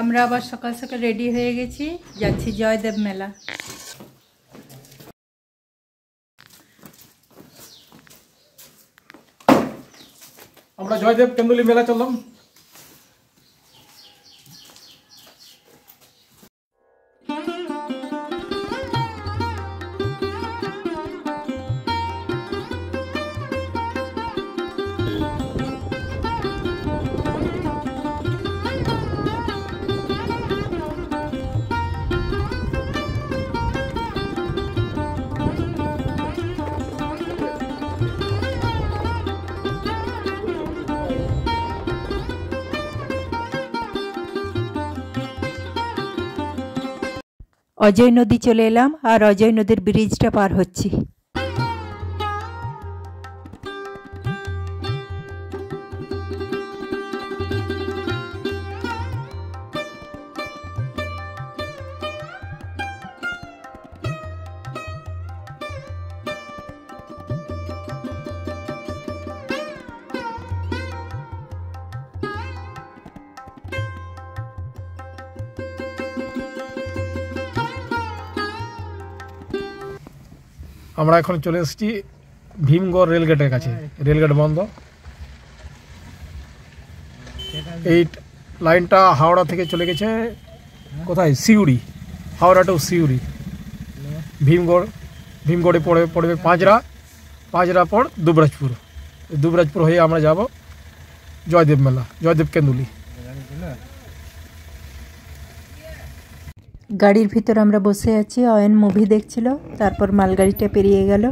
আমরা আবার সকাল সকাল রেডি হয়ে গেছি, যাচ্ছি জয়দেব মেলা। আমরা জয়দেব কেন্দুলি মেলা চললাম। অজয় নদী চলে এলাম আর অজয় নদীর ব্রিজটা পার হচ্ছি। আমরা এখন চলে এসেছি ভীমগড় রেলগেটের কাছে। রেলগেট বন্ধ। এই লাইনটা হাওড়া থেকে চলে গেছে কোথায়? সিউড়ি, হাওড়া টু সিউড়ি। ভীমগড়ে পড়বে পাঁচরা পর দুবরাজপুর। দুবরাজপুর হয়ে আমরা যাব জয়দেব মেলা, জয়দেব কেন্দুলি। গাড়ির ভিতর আমরা বসে আছি, অয়ন মুভি দেখছিল, তারপর মালগাড়িটা পেরিয়ে গেল।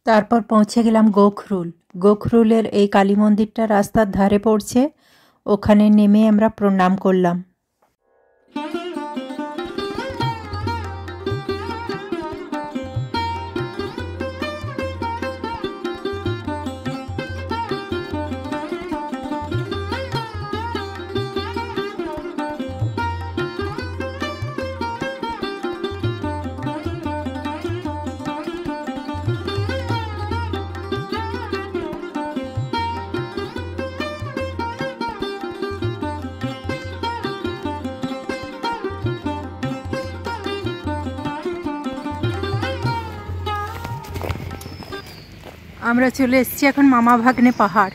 তারপর পৌঁছে গেলাম গোখরুল। গোখরুলের এই কালী মন্দিরটা রাস্তার ধারে পড়ছে, ওখানে নেমে আমরা প্রণাম করলাম। আমরা চলে এসেছি এখন মামা ভাগ্নে পাহাড়।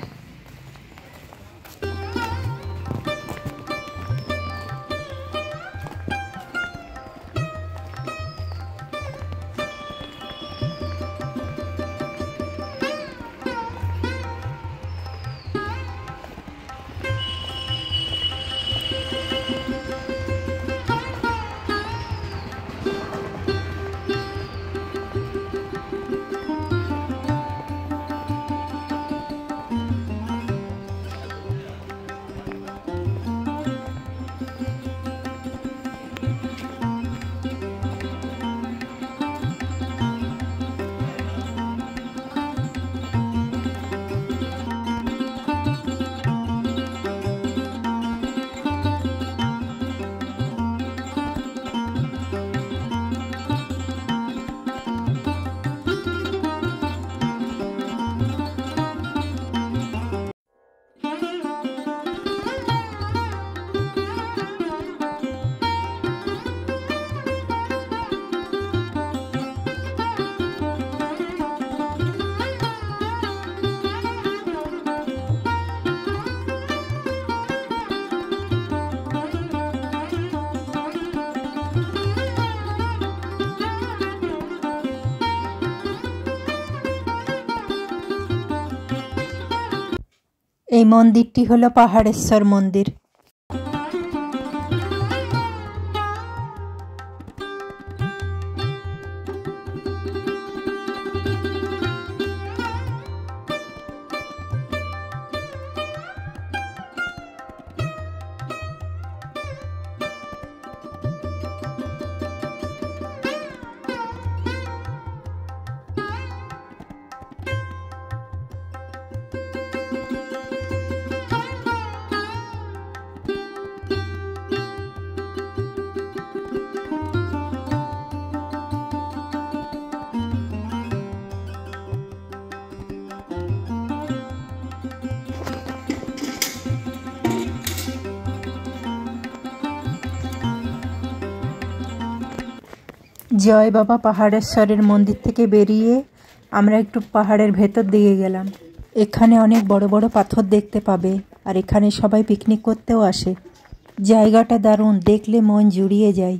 এই মন্দিরটি হলো পাহাড়েশ্বর মন্দির। জয় বাবা পাহাড়েশ্বরের মন্দির থেকে বেরিয়ে আমরা একটু পাহাড়ের ভেতর দিকে গেলাম। এখানে অনেক বড় বড় পাথর দেখতে পাবে, আর এখানে সবাই পিকনিক করতেও আসে। জায়গাটা দারুণ, দেখলে মন জুড়িয়ে যায়।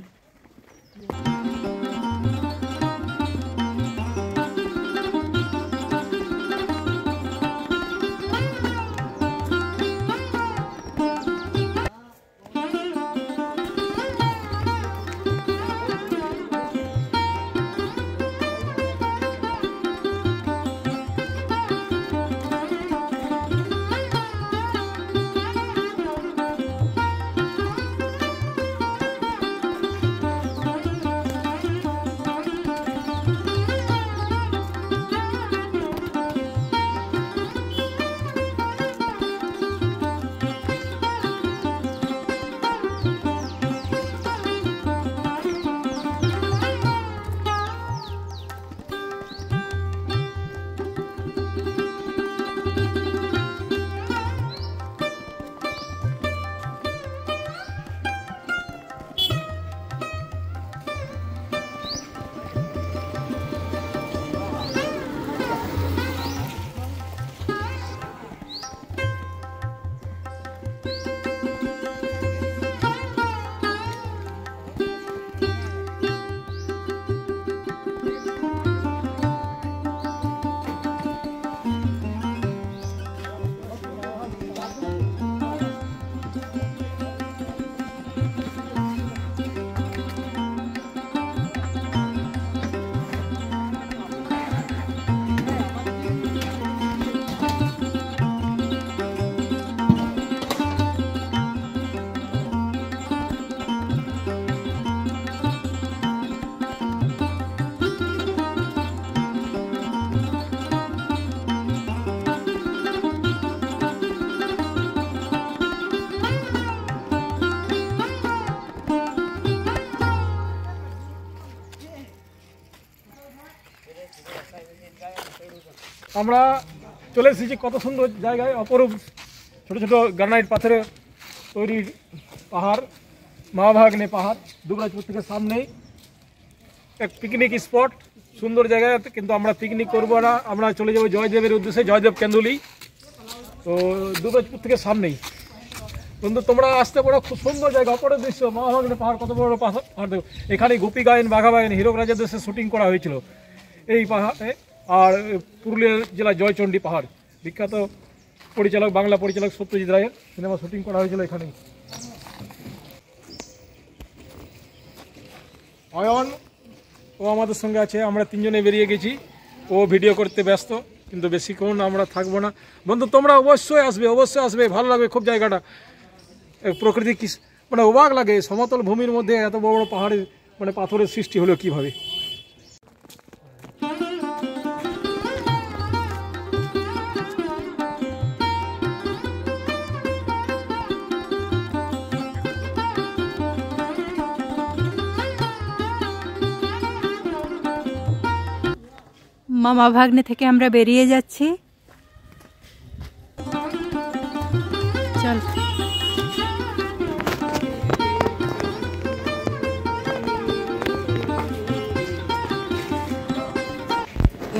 আমরা চলে এসেছি কত সুন্দর জায়গায়, অপরূপ ছোট ছোট গ্রানাইট পাথরে তৈরি পাহাড়, মহাভাগ্নে পাহাড়, দুবরাজপুর থেকে সামনেই এক পিকনিক স্পট, সুন্দর জায়গায়। কিন্তু আমরা পিকনিক করবো না, আমরা চলে যাবো জয়দেবের উদ্দেশ্যে, জয়দেব কেন্দুলি। তো দুবরাজপুর থেকে সামনেই বন্ধু, তোমরা আসতে পারো, খুব সুন্দর জায়গা, অপরের দৃশ্য, মহাভাগ্নে পাহাড়, কত বড় পাহাড় দেখো। এখানে গোপী গায়েন, বাঘা বায়েন, হীরক রাজার দেশে শুটিং করা হয়েছিল এই পাহাড়ে। আর পুরুলিয়া জেলা জয়চণ্ডী পাহাড়, বিখ্যাত পরিচালক, বাংলা পরিচালক সত্যজিৎ রায়ের সিনেমা শুটিং করা হয়েছিল এখানেই। অয়ন ও আমাদের সঙ্গে আছে, আমরা তিনজনে বেরিয়ে গেছি। ও ভিডিও করতে ব্যস্ত, কিন্তু বেশিক্ষণ আমরা থাকবো না। বন্ধু তোমরা অবশ্যই আসবে, ভালো লাগবে খুব জায়গাটা। প্রকৃতি কি মানে অবাক লাগে, সমতল ভূমির মধ্যে এত বড় বড় পাহাড়ের মানে পাথরের সৃষ্টি হলো কিভাবে। মামা ভাগ্নে থেকে আমরা বেরিয়ে যাচ্ছি। চল,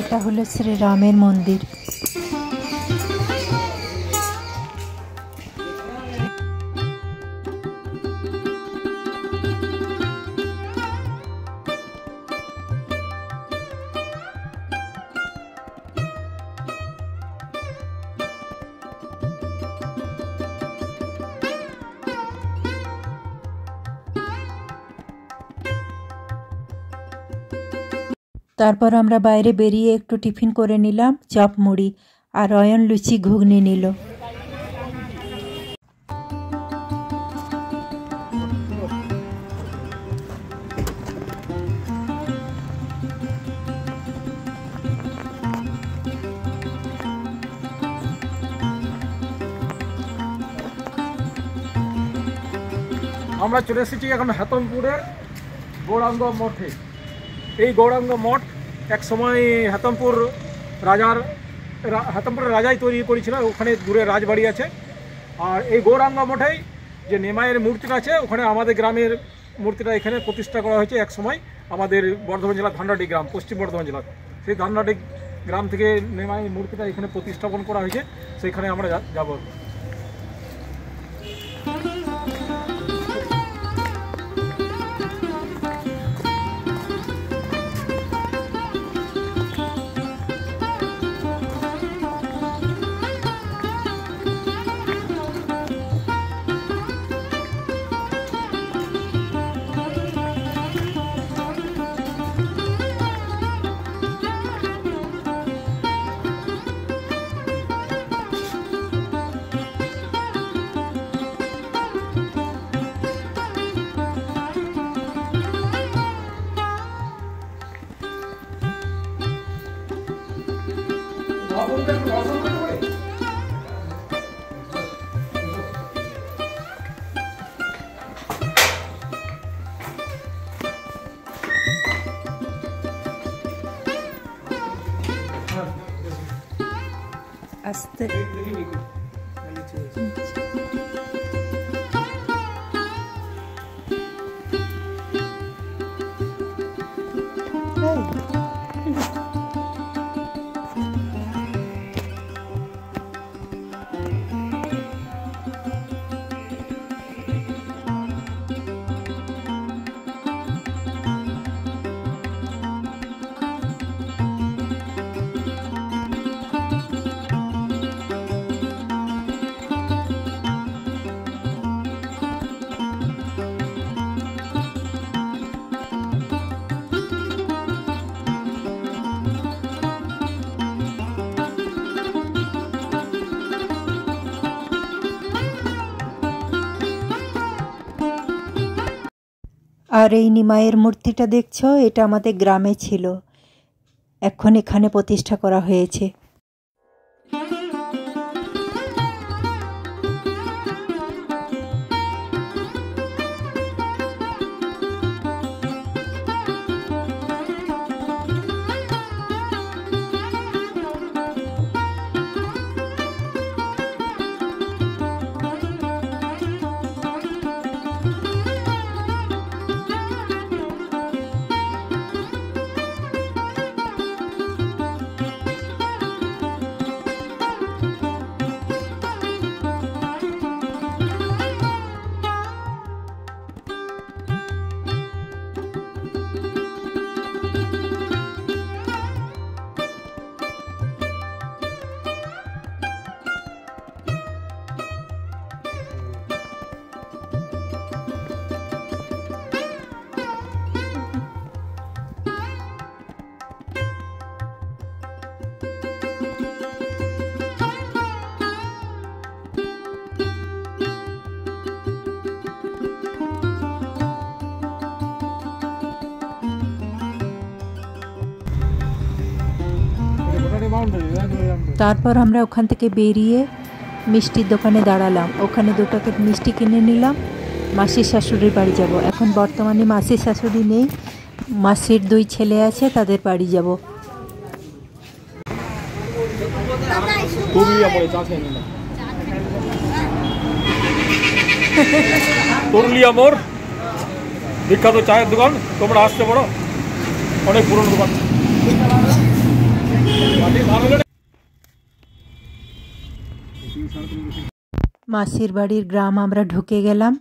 এটা হলো শ্রীরামের মন্দির। তারপর আমরা বাইরে বেরিয়ে একটু টিফিন করে নিলাম, চপ মুড়ি, আর অয়ন লুচি ঘুগনি নিল। আমরা চলে এসেছি এখন হেতমপুরের গৌরাঙ্গ মঠে। এই গৌরাঙ্গ মঠ এক সময় হেতমপুরের রাজাই তৈরি করেছিল, ওখানে দূরে রাজবাড়ি আছে। আর এই গৌরাঙ্গ মঠেই যে নেমায়ের মূর্তিটা আছে, ওখানে আমাদের গ্রামের মূর্তিটা এখানে প্রতিষ্ঠা করা হয়েছে এক সময়। আমাদের বর্ধমান জেলার ধানরাটি গ্রাম, পশ্চিম বর্ধমান জেলার সেই ধানরাটি গ্রাম থেকে নিমাই মূর্তিটা এখানে প্রতিস্থাপন করা হয়েছে, সেইখানে আমরা যাব। আস্তে আর এই নিমাইয়ের মূর্তিটা দেখছো, এটা আমাদের গ্রামে ছিল, এখন এখানে প্রতিষ্ঠা করা হয়েছে। তারপর আমরা ওখান থেকে বেরিয়ে মিষ্টির দোকানে দাঁড়ালাম, ওখানে 2 প্যাকেট মিষ্টি কিনে নিলাম। মাসির শাশুড়ির বাড়ি যাব। এখন বর্তমানে মাসির শাশুড়ি নেই, মাসির 2 ছেলে আছে, তাদের বাড়ি যাব। পুরুলিয়া মোড় বিখ্যাত চায়ের দোকান, তোমরা আসতে পারো, অনেক পুরনো দোকান। মাসির বাড়ির গ্রাম আমরা ঢুকে গেলাম।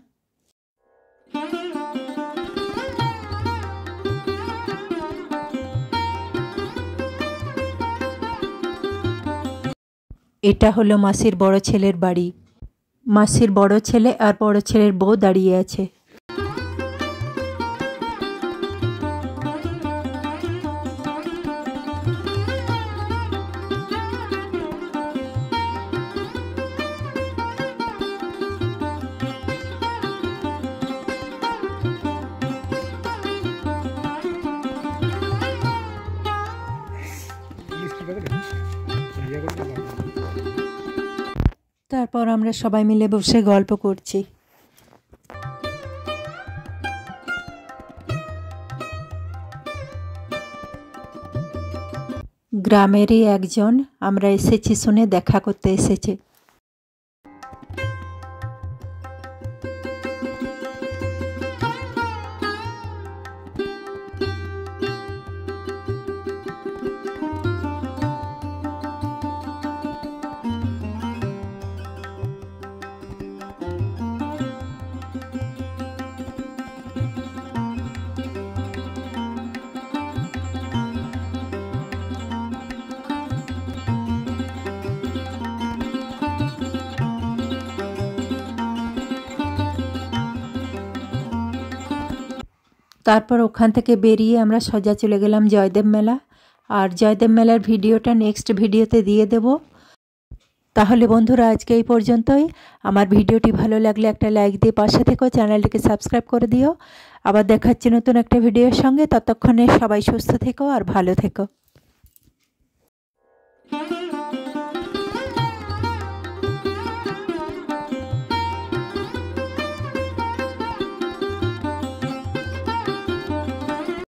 এটা হলো মাসির বড় ছেলের বাড়ি। মাসির বড় ছেলে আর বড় ছেলের বউ দাঁড়িয়ে আছে। তারপর আমরা সবাই মিলে বসে গল্প করছি। গ্রামেরই একজন আমরা এসেছি শুনে দেখা করতে এসেছে। তারপর ওখান থেকে বেরিয়ে আমরা সোজা চলে গেলাম জয়দেব মেলা। আর জয়দেব মেলার ভিডিওটা নেক্সট ভিডিওতে দিয়ে দেব। তাহলে বন্ধুরা আজকে এই পর্যন্তই। আমার ভিডিওটি ভালো লাগলে একটা লাইক দিয়ে পাশে থেকো, চ্যানেলটিকে সাবস্ক্রাইব করে দিও। আবার দেখাচ্ছি নতুন একটা ভিডিওর সঙ্গে। ততক্ষণে সবাই সুস্থ থেকো আর ভালো থেকো।